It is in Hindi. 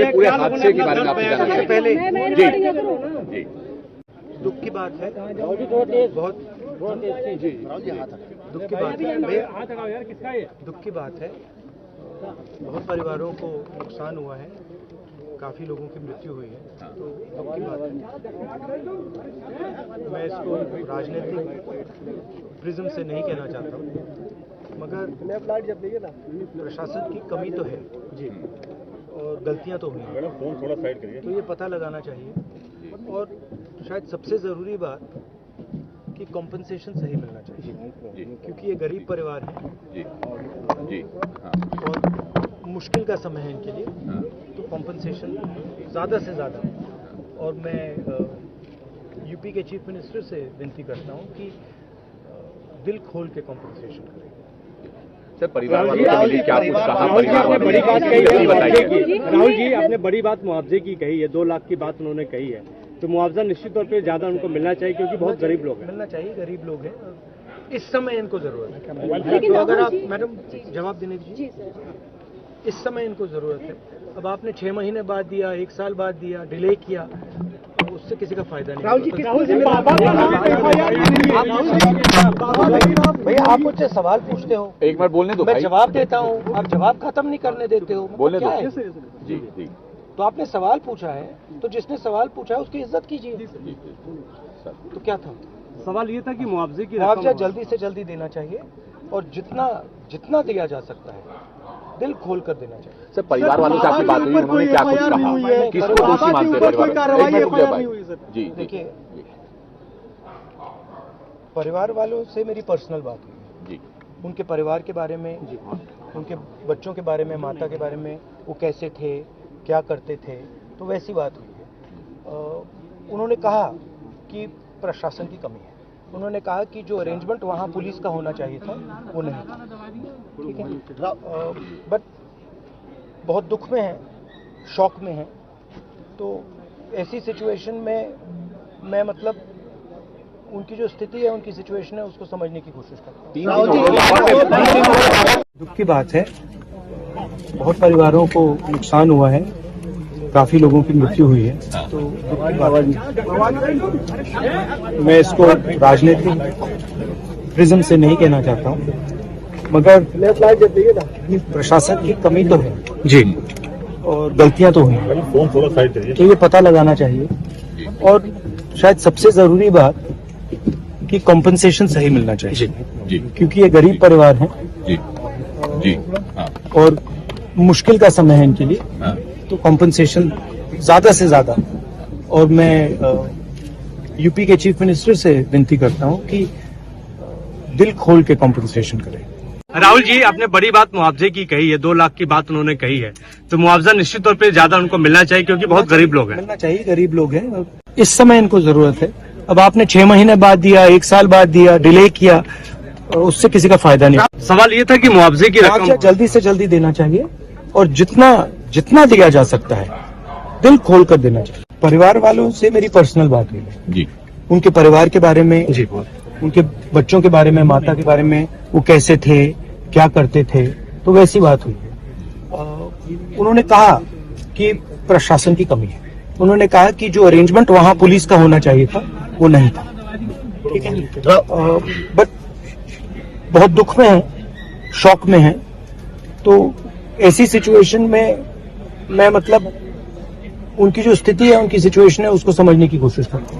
पूरे हादसे के बारे में आपसे जानना सबसे पहले जी दुख की बात है, बहुत दुख की बात है, दुख की बात है। बहुत परिवारों को नुकसान हुआ है, काफी लोगों की मृत्यु हुई है, तो दुख की बात है। मैं इसको राजनीतिक प्रिज्म से नहीं कहना चाहता हूँ, मगर प्रशासन की कमी तो है जी, और गलतियां तो हुई हैं, तो ये पता लगाना चाहिए। और शायद सबसे ज़रूरी बात कि कॉम्पनसेशन सही मिलना चाहिए, क्योंकि ये गरीब परिवार है जी और मुश्किल का समय है इनके लिए, तो कॉम्पनसेशन ज़्यादा से ज़्यादा। और मैं यूपी के चीफ मिनिस्टर से विनती करता हूँ कि दिल खोल के कॉम्पनसेशन करें। सर, परिवार वालों से मिली, क्या कुछ कहा राहुल जी आपने बड़ी बात कही है, बताइए। राहुल जी आपने बड़ी बात मुआवजे की कही है, 2 लाख की बात उन्होंने कही है, तो मुआवजा निश्चित तौर पे ज्यादा उनको मिलना चाहिए, क्योंकि बहुत गरीब लोग हैं। मिलना चाहिए, गरीब लोग हैं, इस समय इनको जरूरत है। तो अगर आप मैडम जवाब देने दीजिए, इस समय इनको जरूरत है। अब आपने 6 महीने बाद दिया, 1 साल बाद दिया, डिले किया, तो उससे किसी का फायदा नहीं। भैया आप मुझसे सवाल पूछते हो, एक बार बोलने दो मैं भाई। जवाब देता हूँ, आप जवाब खत्म नहीं करने देते हो। बोलने क्या दो है? जी जी तो आपने सवाल पूछा है, तो जिसने सवाल पूछा है उसकी इज्जत कीजिए। जी सर, तो क्या था? सवाल ये था कि मुआवजे की मुआवजा रकम जल्दी से जल्दी देना चाहिए, और जितना दिया जा सकता है दिल खोल कर देना चाहिए। सर, परिवार वालों से आपकी बात हुई, उन्होंने क्या कुछ कहा, किसको दोषी मानते हैं परिवार वाले? जी देखिए, परिवार वालों से मेरी पर्सनल बात हुई जी, उनके परिवार के बारे में, उनके बच्चों के बारे में, माता के बारे में, वो कैसे थे, क्या करते थे, तो वैसी बात हुई है। उन्होंने कहा कि प्रशासन की कमी है, उन्होंने कहा कि जो अरेंजमेंट वहाँ पुलिस का होना चाहिए था वो नहीं था, ठीक है। बट बहुत दुख में है, शॉक में है, तो ऐसी सिचुएशन में मैं मतलब उनकी जो स्थिति है, उनकी सिचुएशन है, उसको समझने की कोशिश करता हूँ। दुख की बात है, बहुत परिवारों को नुकसान हुआ है, काफी लोगों की मृत्यु हुई है, तो दुख की बात है। मैं इसको राजनीतिक प्रिज्म से नहीं कहना चाहता हूँ, मगर प्रशासन की कमी तो है जी, और गलतियां तो हुई हैं, तो ये पता लगाना चाहिए। और शायद सबसे जरूरी बात कि कॉम्पनसेशन सही मिलना चाहिए जी, क्योंकि ये गरीब परिवार हैं जी जी और मुश्किल का समय है इनके लिए, तो कॉम्पनसेशन ज्यादा से ज्यादा। और मैं यूपी के चीफ मिनिस्टर से विनती करता हूं कि दिल खोल के कॉम्पनसेशन करें। राहुल जी आपने बड़ी बात मुआवजे की कही है, 2 लाख की बात उन्होंने कही है, तो मुआवजा निश्चित तौर पे ज्यादा उनको मिलना चाहिए, क्योंकि बहुत गरीब लोग हैं। मिलना चाहिए, गरीब लोग हैं, इस समय इनको जरूरत है। अब आपने 6 महीने बाद दिया, 1 साल बाद दिया, डिले किया, उससे किसी का फायदा नहीं। सवाल ये था कि मुआवजे की रकम जल्दी से जल्दी देना चाहिए, और जितना दिया जा सकता है दिल खोल कर देना चाहिए। परिवार वालों से मेरी पर्सनल बात हुई है जी, उनके परिवार के बारे में जी, उनके बच्चों के बारे में, माता के बारे में, वो कैसे थे, क्या करते थे, तो वैसी बात हुई है। उन्होंने कहा कि प्रशासन की कमी है, उन्होंने कहा कि जो अरेंजमेंट वहाँ पुलिस का होना चाहिए था वो नहीं था, ठीक है। बट बहुत दुख में है, शॉक में है, तो ऐसी सिचुएशन में मैं मतलब उनकी जो स्थिति है, उनकी सिचुएशन है, उसको समझने की कोशिश करता हूँ।